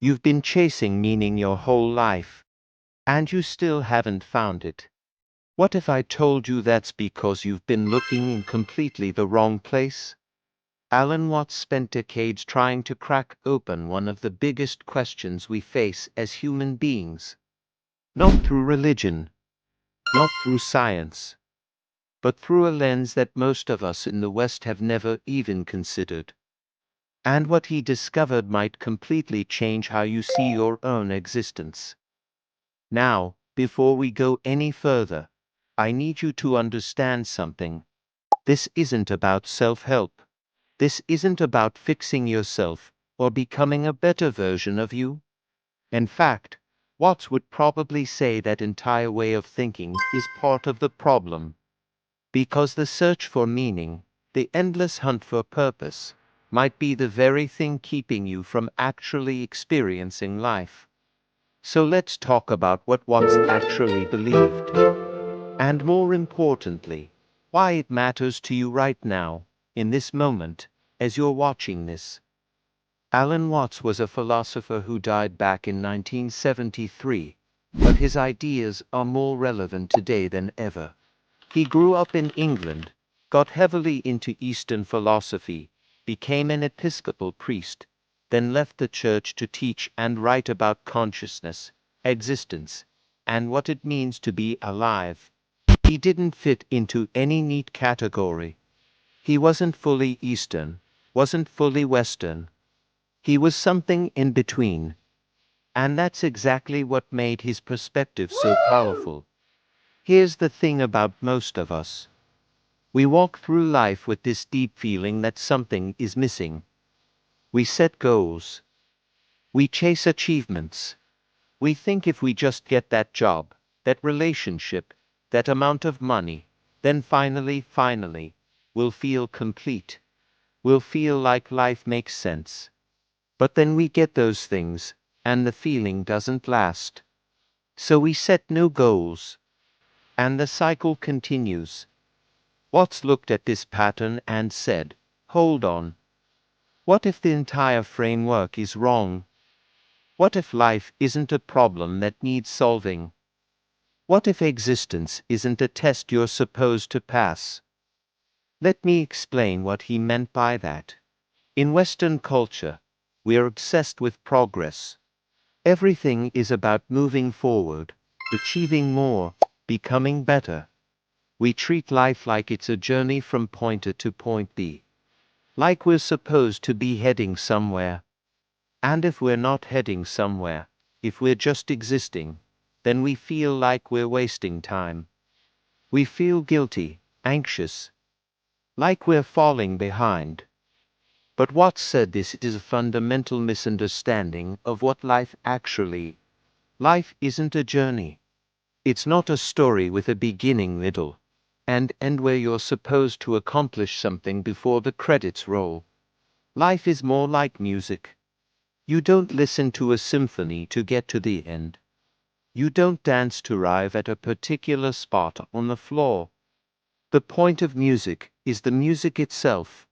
You've been chasing meaning your whole life, and you still haven't found it. What if I told you that's because you've been looking in completely the wrong place? Alan Watts spent decades trying to crack open one of the biggest questions we face as human beings. Not through religion, not through science, but through a lens that most of us in the West have never even considered. And what he discovered might completely change how you see your own existence. Now, before we go any further, I need you to understand something. This isn't about self-help. This isn't about fixing yourself or becoming a better version of you. In fact, Watts would probably say that entire way of thinking is part of the problem. Because the search for meaning, the endless hunt for purpose, might be the very thing keeping you from actually experiencing life. So let's talk about what Watts actually believed. And more importantly, why it matters to you right now, in this moment, as you're watching this. Alan Watts was a philosopher who died back in 1973, but his ideas are more relevant today than ever. He grew up in England, got heavily into Eastern philosophy, became an Episcopal priest, then left the church to teach and write about consciousness, existence, and what it means to be alive. He didn't fit into any neat category. He wasn't fully Eastern, wasn't fully Western. He was something in between. And that's exactly what made his perspective so powerful. Here's the thing about most of us. We walk through life with this deep feeling that something is missing. We set goals. We chase achievements. We think if we just get that job, that relationship, that amount of money, then finally, we'll feel complete. We'll feel like life makes sense. But then we get those things, and the feeling doesn't last. So we set new goals. And the cycle continues. Watts looked at this pattern and said, hold on. What if the entire framework is wrong? What if life isn't a problem that needs solving? What if existence isn't a test you're supposed to pass? Let me explain what he meant by that. In Western culture, we're obsessed with progress. Everything is about moving forward, achieving more, becoming better. We treat life like it's a journey from point A to point B. Like we're supposed to be heading somewhere. And if we're not heading somewhere, if we're just existing, then we feel like we're wasting time. We feel guilty, anxious, like we're falling behind. But Watts said this is a fundamental misunderstanding of what life actually. Life isn't a journey. It's not a story with a beginning, middle, and end where you're supposed to accomplish something before the credits roll. Life is more like music. You don't listen to a symphony to get to the end. You don't dance to arrive at a particular spot on the floor. The point of music is the music itself.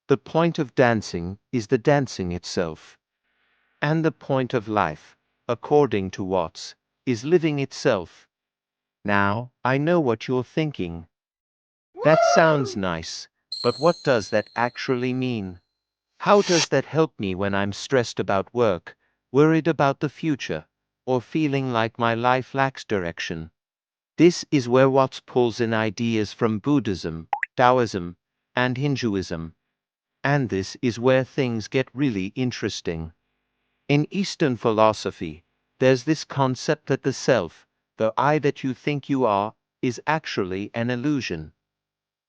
The point of dancing is the dancing itself. And the point of life, according to Watts, is living itself. Now, I know what you're thinking. That sounds nice, but what does that actually mean? How does that help me when I'm stressed about work, worried about the future, or feeling like my life lacks direction? This is where Watts pulls in ideas from Buddhism, Taoism, and Hinduism. And this is where things get really interesting. In Eastern philosophy, there's this concept that the self, the I that you think you are, is actually an illusion.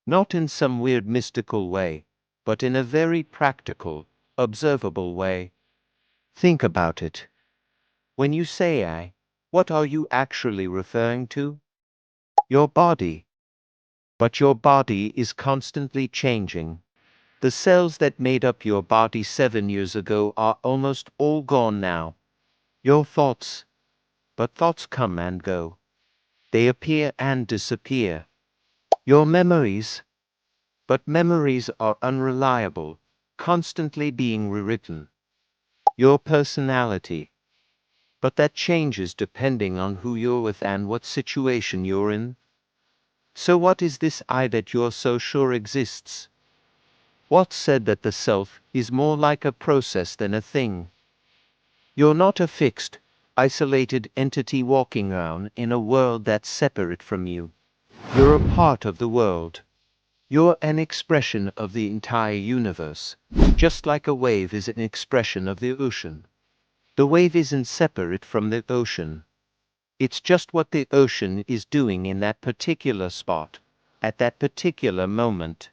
Not in some weird mystical way, but in a very practical, observable way. Think about it. When you say I, what are you actually referring to? Your body. But your body is constantly changing. The cells that made up your body 7 years ago are almost all gone now. Your thoughts. But thoughts come and go. They appear and disappear. Your memories. But memories are unreliable, constantly being rewritten. your personality. But that changes depending on who you're with and what situation you're in. So what is this I that you're so sure exists? Watts said that the self is more like a process than a thing. You're not a fixed, isolated entity walking around in a world that's separate from you. You're a part of the world. You're an expression of the entire universe, just like a wave is an expression of the ocean. The wave isn't separate from the ocean. It's just what the ocean is doing in that particular spot, at that particular moment.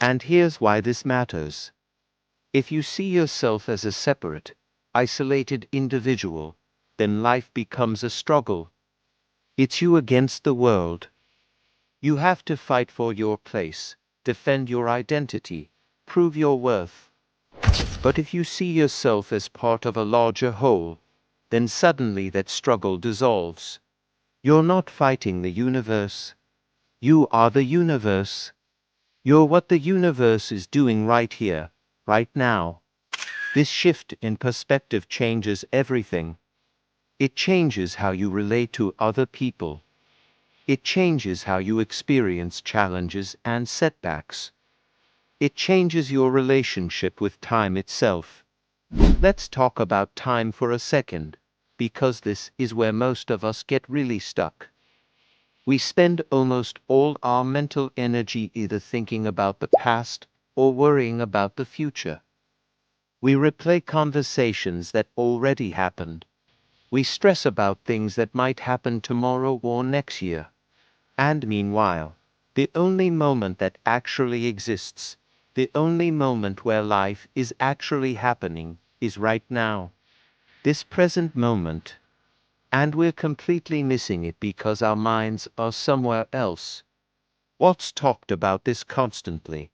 And here's why this matters. If you see yourself as a separate, isolated individual, then life becomes a struggle. It's you against the world. You have to fight for your place, defend your identity, prove your worth. But if you see yourself as part of a larger whole, then suddenly that struggle dissolves. You're not fighting the universe. You are the universe. You're what the universe is doing right here, right now. This shift in perspective changes everything. It changes how you relate to other people. It changes how you experience challenges and setbacks. It changes your relationship with time itself. Let's talk about time for a second, because this is where most of us get really stuck. We spend almost all our mental energy either thinking about the past or worrying about the future. We replay conversations that already happened. We stress about things that might happen tomorrow or next year. And meanwhile, the only moment that actually exists, the only moment where life is actually happening, is right now. This present moment. And we're completely missing it because our minds are somewhere else. Watts talked about this constantly.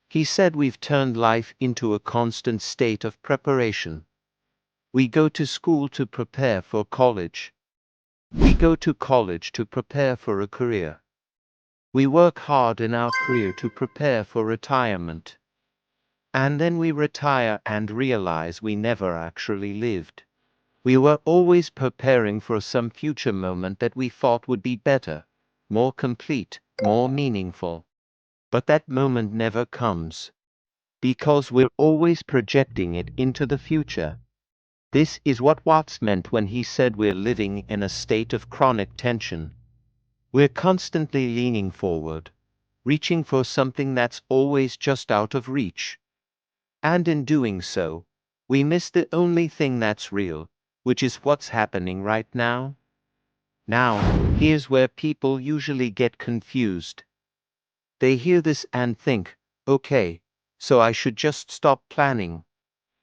He said we've turned life into a constant state of preparation. We go to school to prepare for college. We go to college to prepare for a career. We work hard in our career to prepare for retirement. And then we retire and realize we never actually lived. We were always preparing for some future moment that we thought would be better, more complete, more meaningful. But that moment never comes. Because we're always projecting it into the future. This is what Watts meant when he said we're living in a state of chronic tension. We're constantly leaning forward, reaching for something that's always just out of reach. And in doing so, we miss the only thing that's real, which is what's happening right now. Now, here's where people usually get confused. They hear this and think, okay, so I should just stop planning.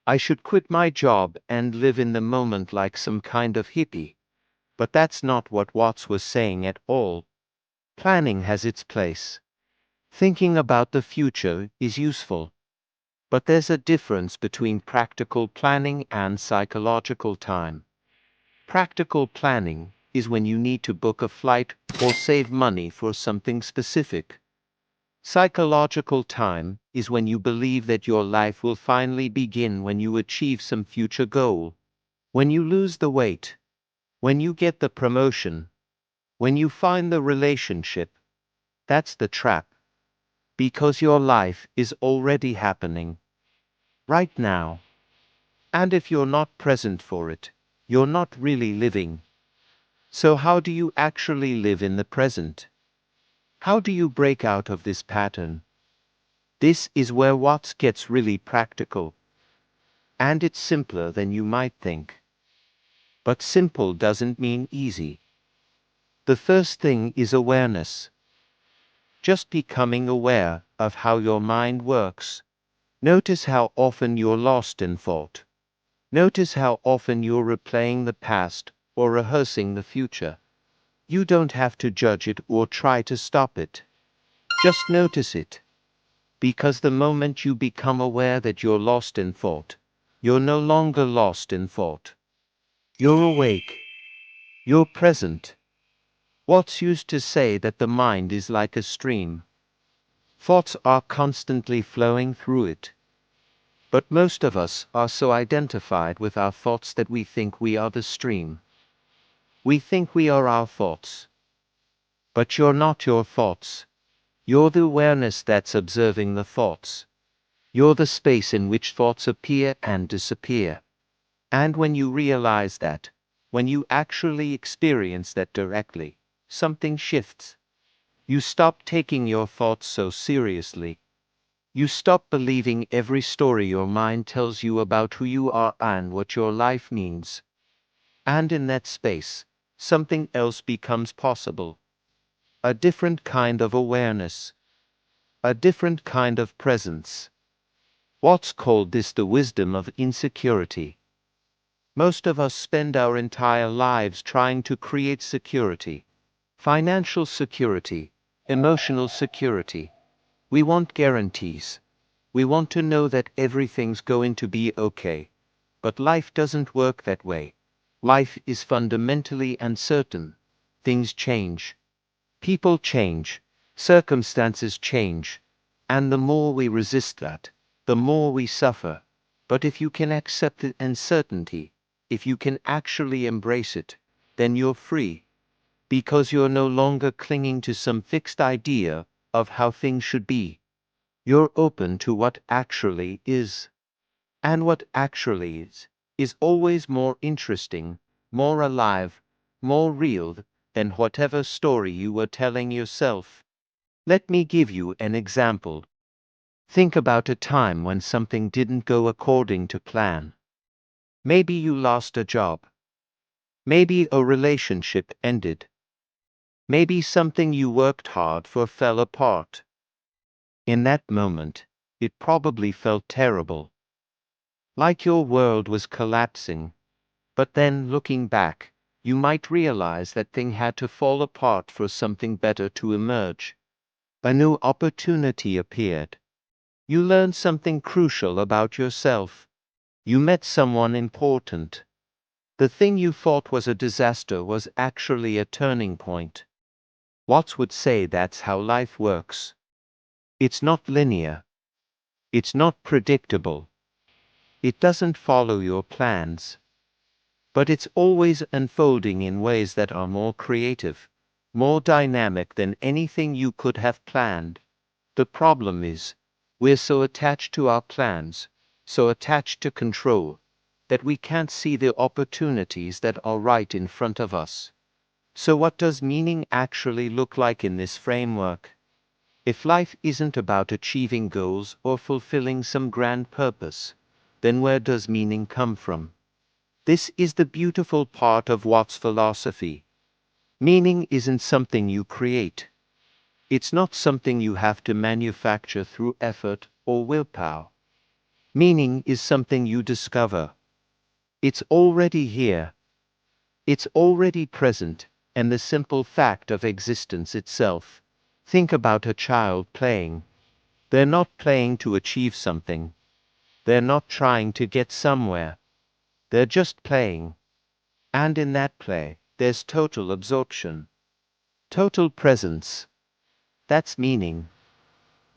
I should quit my job and live in the moment like some kind of hippie. But that's not what Watts was saying at all. Planning has its place. Thinking about the future is useful. But there's a difference between practical planning and psychological time. Practical planning is when you need to book a flight or save money for something specific. Psychological time is when you believe that your life will finally begin when you achieve some future goal. When you lose the weight. When you get the promotion. When you find the relationship. That's the trap. Because your life is already happening. Right now. And if you're not present for it, you're not really living. So how do you actually live in the present? How do you break out of this pattern? This is where Watts gets really practical. And it's simpler than you might think. But simple doesn't mean easy. The first thing is awareness. Just becoming aware of how your mind works. Notice how often you're lost in thought. Notice how often you're replaying the past or rehearsing the future. You don't have to judge it or try to stop it. Just notice it. Because the moment you become aware that you're lost in thought, you're no longer lost in thought. You're awake. You're present. Watts used to say that the mind is like a stream. Thoughts are constantly flowing through it. But most of us are so identified with our thoughts that we think we are the stream. We think we are our thoughts. But you're not your thoughts. You're the awareness that's observing the thoughts. You're the space in which thoughts appear and disappear. And when you realize that, when you actually experience that directly, something shifts. You stop taking your thoughts so seriously. You stop believing every story your mind tells you about who you are and what your life means. And in that space, something else becomes possible. A different kind of awareness. A different kind of presence. Watts called this the wisdom of insecurity. Most of us spend our entire lives trying to create security. Financial security, emotional security. We want guarantees. We want to know that everything's going to be okay. But life doesn't work that way. Life is fundamentally uncertain. Things change. People change. Circumstances change. And the more we resist that, the more we suffer. But if you can accept the uncertainty, if you can actually embrace it, then you're free. Because you're no longer clinging to some fixed idea of how things should be. You're open to what actually is. And what actually is always more interesting, more alive, more real than whatever story you were telling yourself. Let me give you an example. Think about a time when something didn't go according to plan. Maybe you lost a job. Maybe a relationship ended. Maybe something you worked hard for fell apart. In that moment, it probably felt terrible. Like your world was collapsing. But then, looking back, you might realize that thing had to fall apart for something better to emerge. A new opportunity appeared. You learned something crucial about yourself. You met someone important. The thing you thought was a disaster was actually a turning point. Watts would say that's how life works. It's not linear. It's not predictable. It doesn't follow your plans. But it's always unfolding in ways that are more creative, more dynamic than anything you could have planned. The problem is, we're so attached to our plans, so attached to control, that we can't see the opportunities that are right in front of us. So what does meaning actually look like in this framework? If life isn't about achieving goals or fulfilling some grand purpose, then where does meaning come from? This is the beautiful part of Watts' philosophy. Meaning isn't something you create. It's not something you have to manufacture through effort or willpower. Meaning is something you discover. It's already here. It's already present, and the simple fact of existence itself. Think about a child playing. They're not playing to achieve something. They're not trying to get somewhere. They're just playing. And in that play, there's total absorption. Total presence. That's meaning.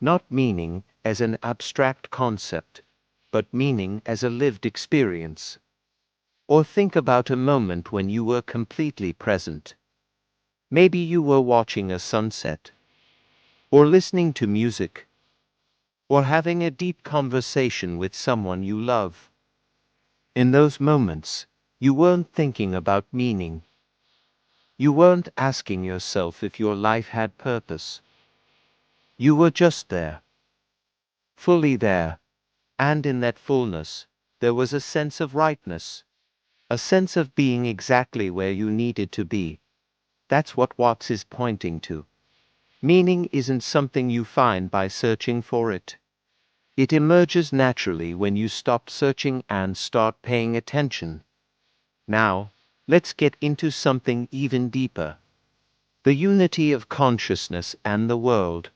Not meaning as an abstract concept, but meaning as a lived experience. Or think about a moment when you were completely present. Maybe you were watching a sunset, or listening to music, or having a deep conversation with someone you love. In those moments, you weren't thinking about meaning. You weren't asking yourself if your life had purpose. You were just there. Fully there. And in that fullness, there was a sense of rightness. A sense of being exactly where you needed to be. That's what Watts is pointing to. Meaning isn't something you find by searching for it. It emerges naturally when you stop searching and start paying attention. Now, let's get into something even deeper. The unity of consciousness and the world.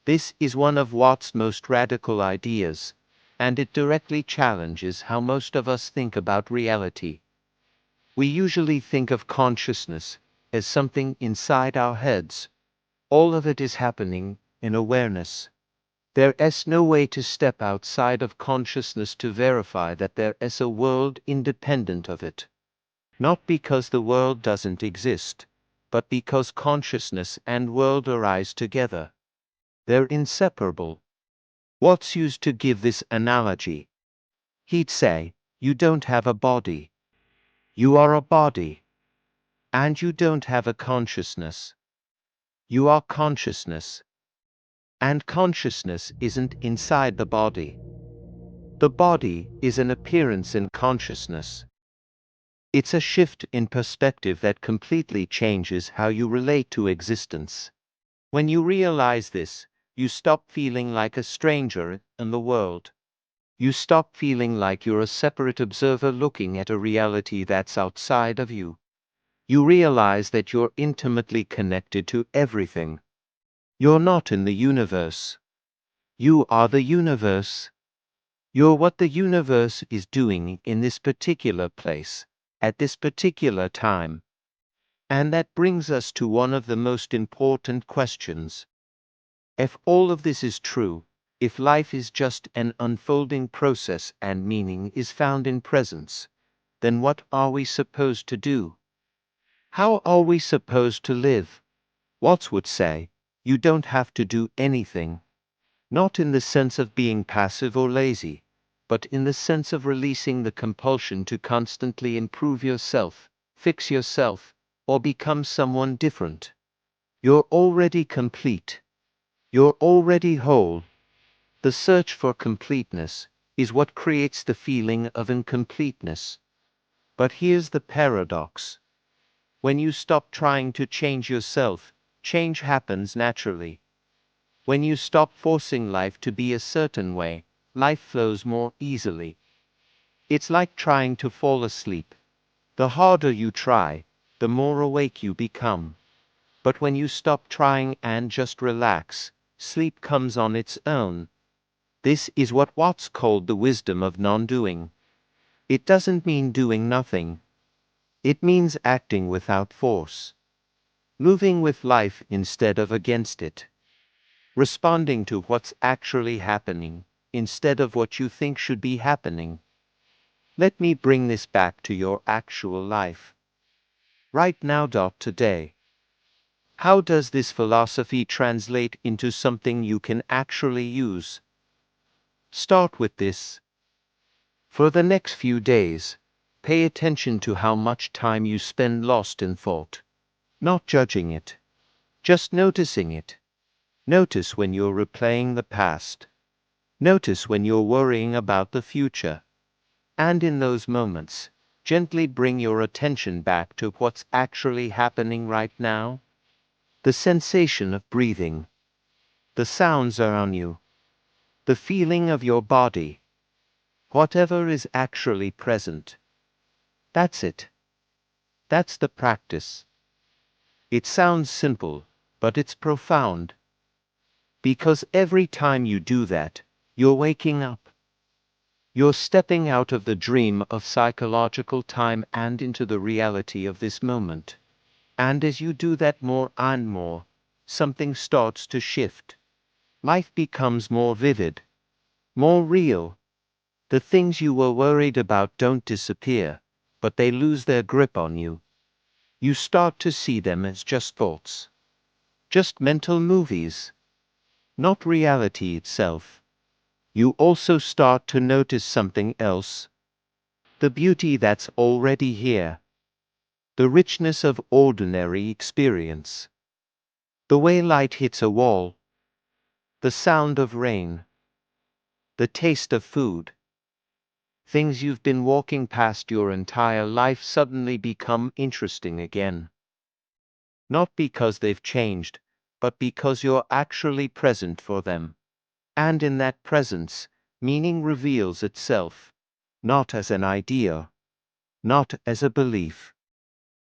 This is one of Watts' most radical ideas, and it directly challenges how most of us think about reality. We usually think of consciousness as something inside our heads. All of it is happening in awareness. There is no way to step outside of consciousness to verify that there is a world independent of it. Not because the world doesn't exist, but because consciousness and world arise together. They're inseparable. Watts used to give this analogy. He'd say, you don't have a body. You are a body. And you don't have a consciousness. You are consciousness. And consciousness isn't inside the body. The body is an appearance in consciousness. It's a shift in perspective that completely changes how you relate to existence. When you realize this, you stop feeling like a stranger in the world. You stop feeling like you're a separate observer looking at a reality that's outside of you. You realize that you're intimately connected to everything. You're not in the universe. You are the universe. You're what the universe is doing in this particular place, at this particular time. And that brings us to one of the most important questions. If all of this is true, if life is just an unfolding process and meaning is found in presence, then what are we supposed to do? How are we supposed to live? Watts would say, you don't have to do anything. Not in the sense of being passive or lazy, but in the sense of releasing the compulsion to constantly improve yourself, fix yourself, or become someone different. You're already complete. You're already whole. The search for completeness is what creates the feeling of incompleteness. But here's the paradox. When you stop trying to change yourself, change happens naturally. When you stop forcing life to be a certain way, life flows more easily. It's like trying to fall asleep. The harder you try, the more awake you become. But when you stop trying and just relax, sleep comes on its own. This is what Watts called the wisdom of non-doing. It doesn't mean doing nothing. It means acting without force. Moving with life instead of against it. Responding to what's actually happening, instead of what you think should be happening. Let me bring this back to your actual life. Right now. Today. How does this philosophy translate into something you can actually use? Start with this. For the next few days, pay attention to how much time you spend lost in thought. Not judging it. Just noticing it. Notice when you're replaying the past. Notice when you're worrying about the future. And in those moments, gently bring your attention back to what's actually happening right now. The sensation of breathing. The sounds around you. The feeling of your body. Whatever is actually present. That's it. That's the practice. It sounds simple, but it's profound. Because every time you do that, you're waking up. You're stepping out of the dream of psychological time and into the reality of this moment. And as you do that more and more, something starts to shift. Life becomes more vivid, more real. The things you were worried about don't disappear, but they lose their grip on you. You start to see them as just thoughts. Just mental movies. Not reality itself. You also start to notice something else. The beauty that's already here. The richness of ordinary experience. The way light hits a wall. The sound of rain. The taste of food. Things you've been walking past your entire life suddenly become interesting again. Not because they've changed, but because you're actually present for them. And in that presence, meaning reveals itself. Not as an idea. Not as a belief.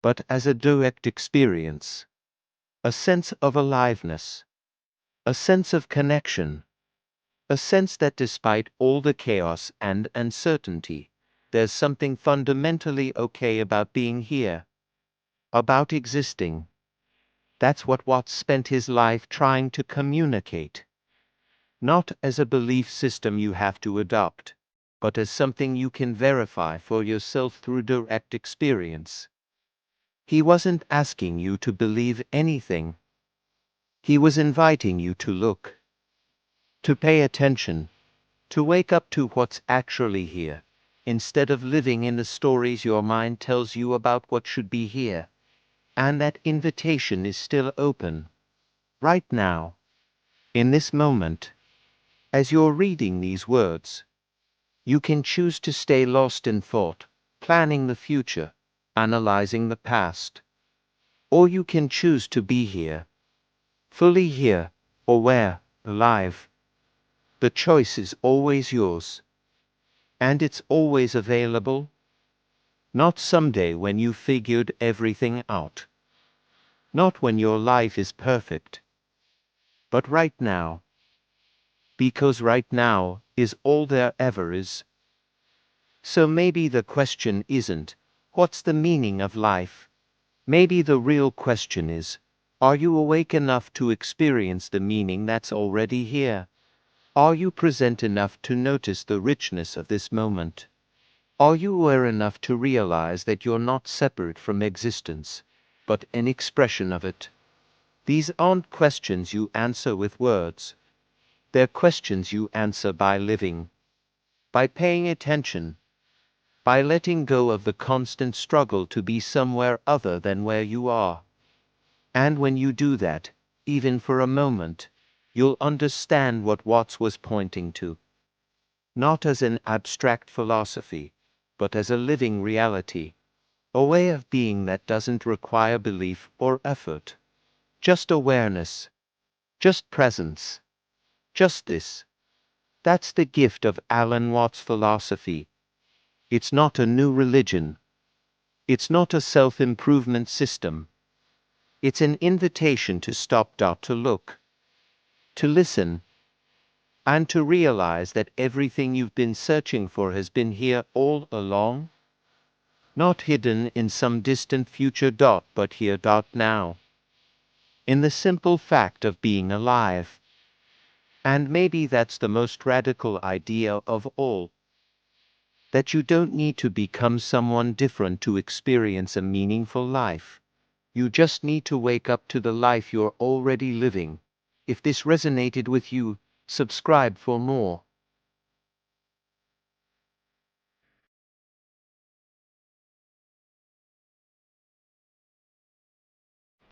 But as a direct experience. A sense of aliveness. A sense of connection. A sense that despite all the chaos and uncertainty, there's something fundamentally okay about being here. About existing. That's what Watts spent his life trying to communicate. not as a belief system you have to adopt, but as something you can verify for yourself through direct experience. He wasn't asking you to believe anything. He was inviting you to look, to pay attention, to wake up to what's actually here, instead of living in the stories your mind tells you about what should be here. And that invitation is still open. Right now, in this moment, as you're reading these words, you can choose to stay lost in thought, planning the future, analyzing the past. Or you can choose to be here, fully here, aware, alive. The choice is always yours. And it's always available. Not someday when you figured everything out. Not when your life is perfect. But right now. Because right now is all there ever is. So maybe the question isn't, what's the meaning of life? Maybe the real question is, are you awake enough to experience the meaning that's already here? Are you present enough to notice the richness of this moment? Are you aware enough to realize that you're not separate from existence, but an expression of it? These aren't questions you answer with words. They're questions you answer by living, by paying attention, by letting go of the constant struggle to be somewhere other than where you are. And when you do that, even for a moment, you'll understand what Watts was pointing to. Not as an abstract philosophy, but as a living reality. A way of being that doesn't require belief or effort. Just awareness. Just presence. Just this. That's the gift of Alan Watts' philosophy. It's not a new religion. It's not a self-improvement system. It's an invitation to stop, to look, to listen, and to realize that everything you've been searching for has been here all along. Not hidden in some distant future, but here, now. In the simple fact of being alive. And maybe that's the most radical idea of all. That you don't need to become someone different to experience a meaningful life. You just need to wake up to the life you're already living. If this resonated with you, subscribe for more.